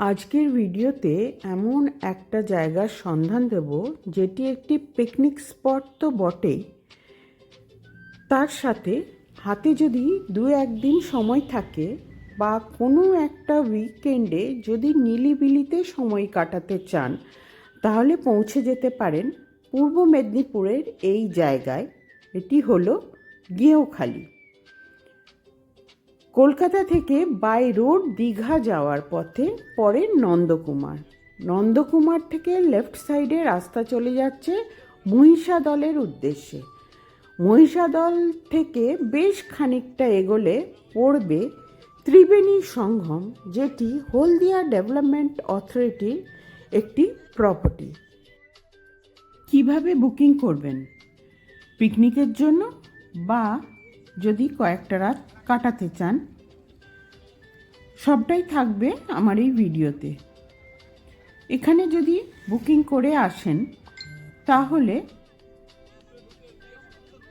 আজকের ভিডিওতে এমন একটা জায়গার সন্ধান দেব যেটি একটি পিকনিক স্পট তো বটেই, তার সাথে হাতে যদি দু একদিন সময় থাকে বা কোনো একটা উইকেন্ডে যদি নিলিবিলিতে সময় কাটাতে চান তাহলে পৌঁছে যেতে পারেন পূর্ব মেদিনীপুরের এই জায়গায়। এটি হলো গেঁয়োখালি। কলকাতা থেকে বাই রোড দীঘা যাওয়ার পথে পড়ে নন্দকুমার থেকে লেফট সাইডে রাস্তা চলে যাচ্ছে মহিষাদলের উদ্দেশ্যে। মহিষাদল থেকে বেশ খানিকটা এগোলে পড়বে ত্রিবেণী সঙ্গম, যেটি হলদিয়া ডেভেলপমেন্ট অথরিটির একটি প্রপার্টি। কিভাবে বুকিং করবেন পিকনিকের জন্য বা যদি কয়েকটা রাত কাটাতে চান, সবটাই থাকবে আমার এই ভিডিওতে। এখানে যদি বুকিং করে আসেন তাহলে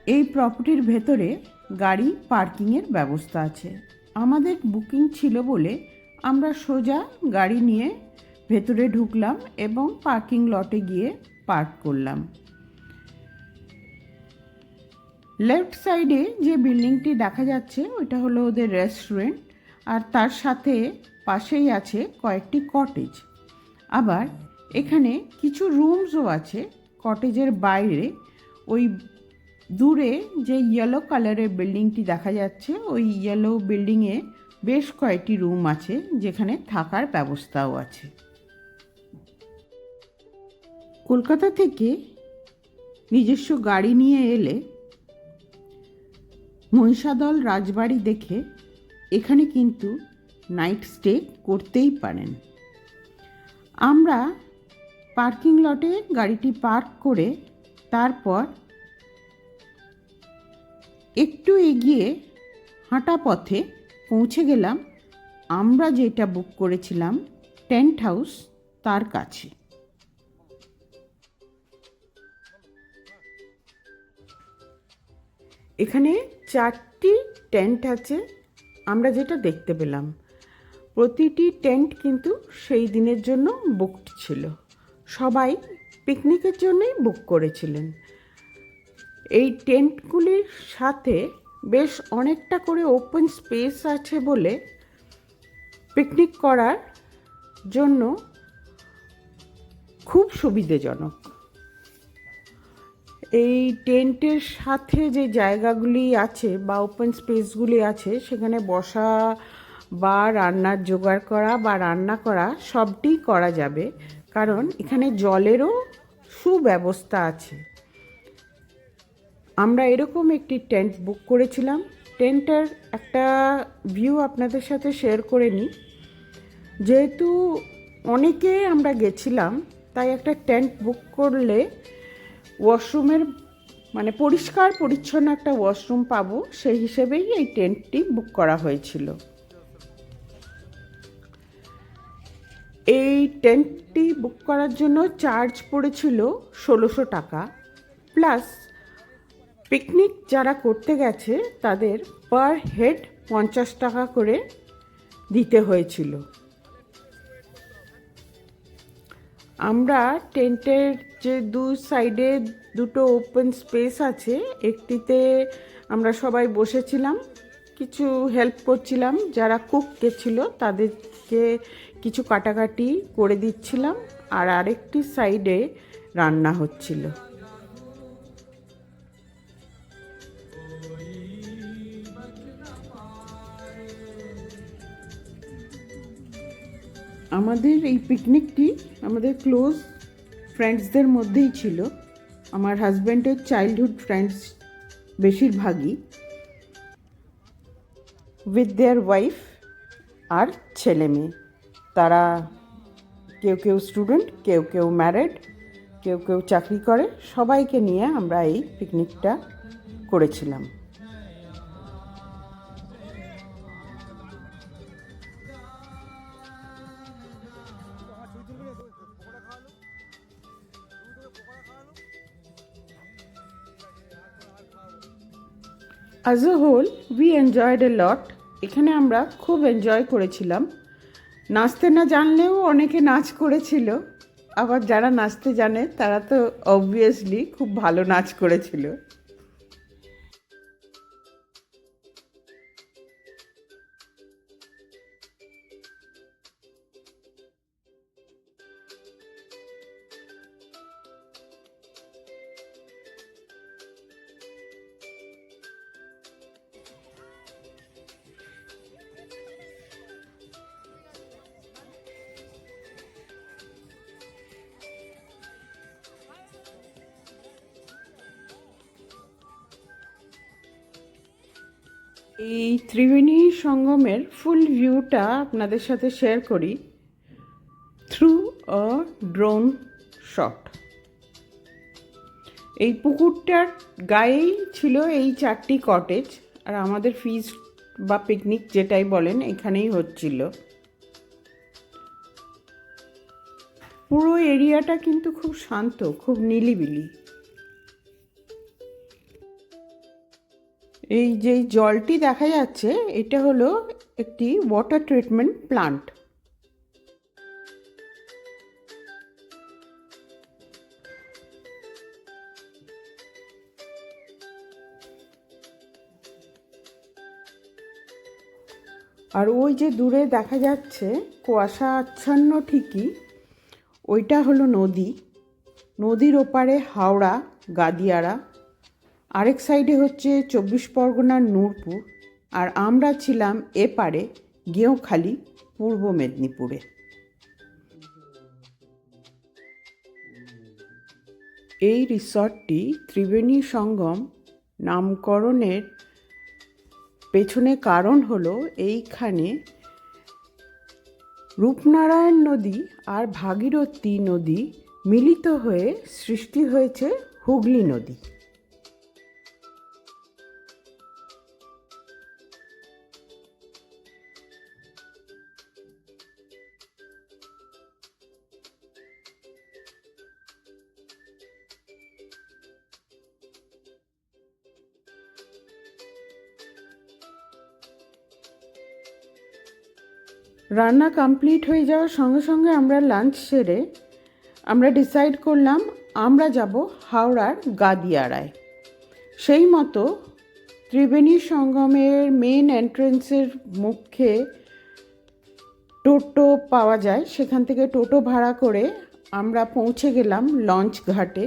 এই প্রপার্টির ভেতরে গাড়ি পার্কিংয়ের ব্যবস্থা আছে। আমাদের বুকিং ছিল বলে আমরা সোজা গাড়ি নিয়ে ভেতরে ঢুকলাম এবং পার্কিং লটে গিয়ে পার্ক করলাম। লেফট সাইডে যে বিল্ডিংটি দেখা যাচ্ছে ওইটা হলো ওদের রেস্টুরেন্ট, আর তার সাথে পাশেই আছে কয়েকটি কটেজ। আবার এখানে কিছু রুমসও আছে কটেজের বাইরে। ওই দূরে যে ইয়েলো কালারের বিল্ডিংটি দেখা যাচ্ছে ওই ইয়েলো বিল্ডিংয়ে বেশ কয়েকটি রুম আছে যেখানে থাকার ব্যবস্থাও আছে। কলকাতা থেকে নিজস্ব গাড়ি নিয়ে এলে মহিষাদল রাজবাড়ি দেখে এখানে কিন্তু নাইট স্টে করতেই পারেন। আমরা পার্কিং লটে গাড়িটি পার্ক করে তারপর একটু এগিয়ে হাঁটা পথে পৌঁছে গেলাম আমরা যেটা বুক করেছিলাম টেন্ট হাউস তার কাছে। এখানে 4টি টেন্ট আছে আমরা যেটা দেখতে পেলাম। প্রতিটি টেন্ট কিন্তু সেই দিনের জন্য বুকড ছিল, সবাই পিকনিকের জন্যই বুক করেছিলেন। এই টেন্টগুলির সাথে বেশ অনেকটা করে ওপেন স্পেস আছে বলে পিকনিক করার জন্য খুব সুবিধাজনক। এই টেন্টের সাথে যে জায়গাগুলি আছে বা ওপেন স্পেসগুলি আছে সেখানে বসা বা রান্নার জোগাড় করা বা রান্না করা সবটি করা যাবে, কারণ এখানে জলেরও সুব্যবস্থা আছে। আমরা এরকম একটি টেন্ট বুক করেছিলাম। টেন্টের একটা ভিউ আপনাদের সাথে শেয়ার করে নিই। যেহেতু অনেকে আমরা গেছিলাম তাই একটা টেন্ট বুক করলে ওয়াশরুমের মানে পরিষ্কার পরিচ্ছন্ন একটা ওয়াশরুম পাবো, সেই হিসেবেই এই টেন্টটি বুক করা হয়েছিল। এই টেন্টটি বুক করার জন্য চার্জ পড়েছিল 1600 টাকা, প্লাস পিকনিক যারা করতে গেছে তাদের পার হেড 50 টাকা করে দিতে হয়েছিল। আমরা টেন্টের যে দু সাইডে দুটো ওপেন স্পেস আছে, একটিতে আমরা সবাই বসেছিলাম, কিছু হেল্প করছিলাম, যারা কুক গেছিল তাদেরকে কিছু কাটাকাটি করে দিচ্ছিলাম, আর আরেকটি সাইডে রান্না হচ্ছিল। আমাদের এই পিকনিকটি আমাদের ক্লোজ ফ্রেন্ডসদের মধ্যেই ছিল। আমার হাজব্যান্ডের চাইল্ডহুড ফ্রেন্ডস বেশিরভাগই, উইথ দেয়ার ওয়াইফ আর ছেলে মেয়ে। তারা কেউ কেউ স্টুডেন্ট, কেউ কেউ ম্যারিড, কেউ কেউ চাকরি করে, সবাইকে নিয়ে আমরা এই পিকনিকটা করেছিলাম। As a whole we enjoyed a lot. এখানে আমরা খুব এনজয় করেছিলাম। নাচতে না জানলেও অনেকে নাচ করেছিল, আবার যারা নাচতে জানে তারা তো অবভিয়াসলি খুব ভালো নাচ করেছিল। এই ত্রিবেণী সঙ্গমের ফুল ভিউটা আপনাদের সাথে শেয়ার করি থ্রু আ ড্রোন শট। এই পুকুরটার গায়েই ছিল এই 4টি কটেজ, আর আমাদের ফিস্ট বা পিকনিক যেটাই বলেন এখানেই হচ্ছিল। পুরো এরিয়াটা কিন্তু খুব শান্ত, খুব নিলিবিলি। এই যে জলটি দেখা যাচ্ছে এটা হলো একটি ওয়াটার ট্রিটমেন্ট প্লান্ট। আর ওই যে দূরে দেখা যাচ্ছে কুয়াশা আচ্ছন্ন ঠিকই, ওইটা হলো নদী। নদীর ওপারে হাওড়া, গাদিয়ারা, আরেক সাইডে হচ্ছে 24 পরগনার নূরপুর, আর আমরা ছিলাম এপারে গেঁওখালি, পূর্ব মেদিনীপুরে। এই রিসর্টটি ত্রিবেণী সঙ্গম নামকরণের পেছনে কারণ হলো এইখানে রূপনারায়ণ নদী আর ভাগীরথী নদী মিলিত হয়ে সৃষ্টি হয়েছে হুগলি নদী। রান্না কমপ্লিট হয়ে যাওয়ার সঙ্গে সঙ্গে আমরা লাঞ্চ সেরে আমরা ডিসাইড করলাম আমরা যাব হাওড়ার গাদিয়ারায়। সেই মতো ত্রিবেণী সঙ্গমের মেন এন্ট্রেন্সের মুখে টোটো পাওয়া যায়, সেখান থেকে টোটো ভাড়া করে আমরা পৌঁছে গেলাম লঞ্চ ঘাটে।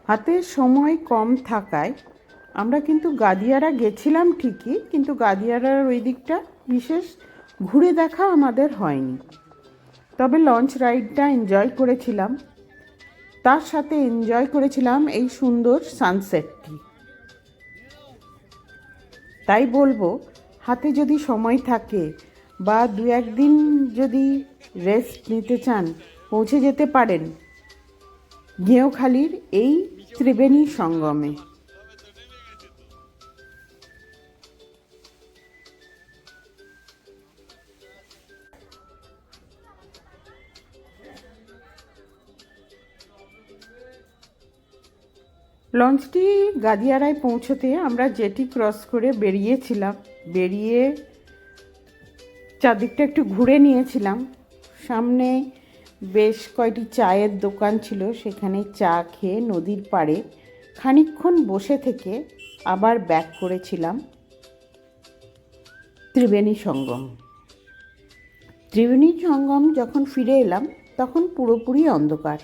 হাতে সময় কম থাকায় আমরা কিন্তু গাদিয়ারা গেছিলাম ঠিকই, কিন্তু গাদিয়ারার ওই দিকটা বিশেষ ঘুরে দেখা আমাদের হয়নি। তবে লঞ্চ রাইডটা এনজয় করেছিলাম, তার সাথে এনজয় করেছিলাম এই সুন্দর সানসেটটি। তাই বলবো, হাতে যদি সময় থাকে বা 2-1 দিন যদি রেস্ট নিতে চান, পৌঁছে যেতে পারেন গেঁওখালির এই ত্রিবেণী সঙ্গমে। লঞ্চটি গাদিয়ারায় পৌঁছতে আমরা জেটি ক্রস করে বেরিয়েছিলাম। বেরিয়ে চারদিকটা একটু ঘুরে নিয়েছিলাম। সামনে বেশ কয়টি চায়ের দোকান ছিল, সেখানে চা খেয়ে নদীর পাড়ে খানিকক্ষণ বসে থেকে আবার ব্যাক করেছিলাম ত্রিবেণী সঙ্গম। ত্রিবেণী সঙ্গম যখন ফিরে এলাম তখন পুরোপুরি অন্ধকার।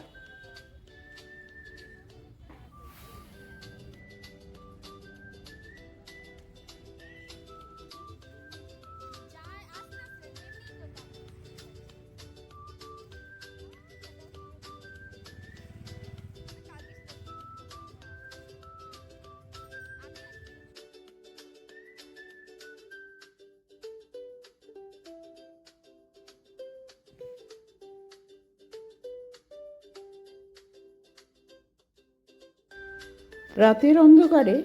রাতের অন্ধকারে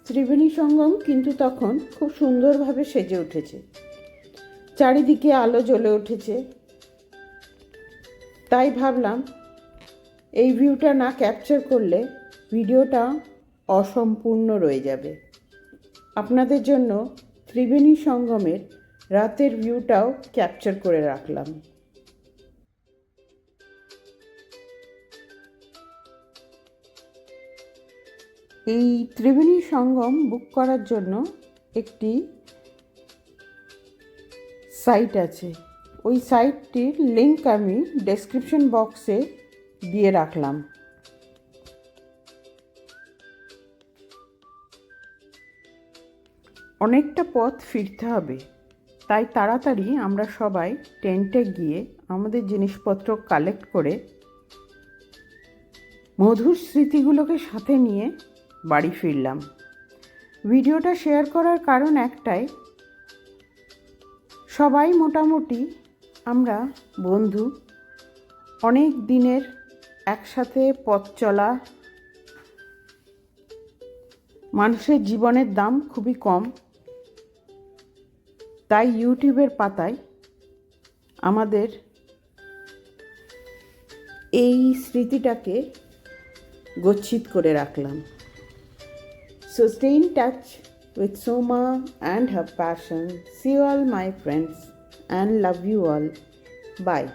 ত্রিবেণী সঙ্গম কিন্তু তখন খুব সুন্দরভাবে সেজে উঠেছে, চারিদিকে আলো জ্বলে উঠেছে। তাই ভাবলাম এই ভিউটা না ক্যাপচার করলে ভিডিওটা অসম্পূর্ণ রয়ে যাবে। আপনাদের জন্য ত্রিবেণী সঙ্গমের রাতের ভিউটাও ক্যাপচার করে রাখলাম। এই ত্রিবেণী সঙ্গম বুক করার জন্য একটি সাইট আছে, ওই সাইটটির লিঙ্ক আমি ডেসক্রিপশন বক্সে দিয়ে রাখলাম। অনেকটা পথ ফিরতে হবে, তাই তাড়াতাড়ি আমরা সবাই টেন্টে গিয়ে আমাদের জিনিসপত্র কালেক্ট করে মধুর স্মৃতিগুলোকে সাথে নিয়ে বাড়ি ফিরলাম। ভিডিওটা শেয়ার করার কারণ একটাই, সবাই মোটামুটি আমরা বন্ধু, অনেক দিনের একসাথে পথ চলা, মানুষের জীবনের দাম খুবই কম, তাই ইউটিউবের পাতায় আমাদের এই স্মৃতিটাকে গচ্ছিত করে রাখলাম। So stay in touch with Soma and her passion. See you all my friends and love you all. Bye.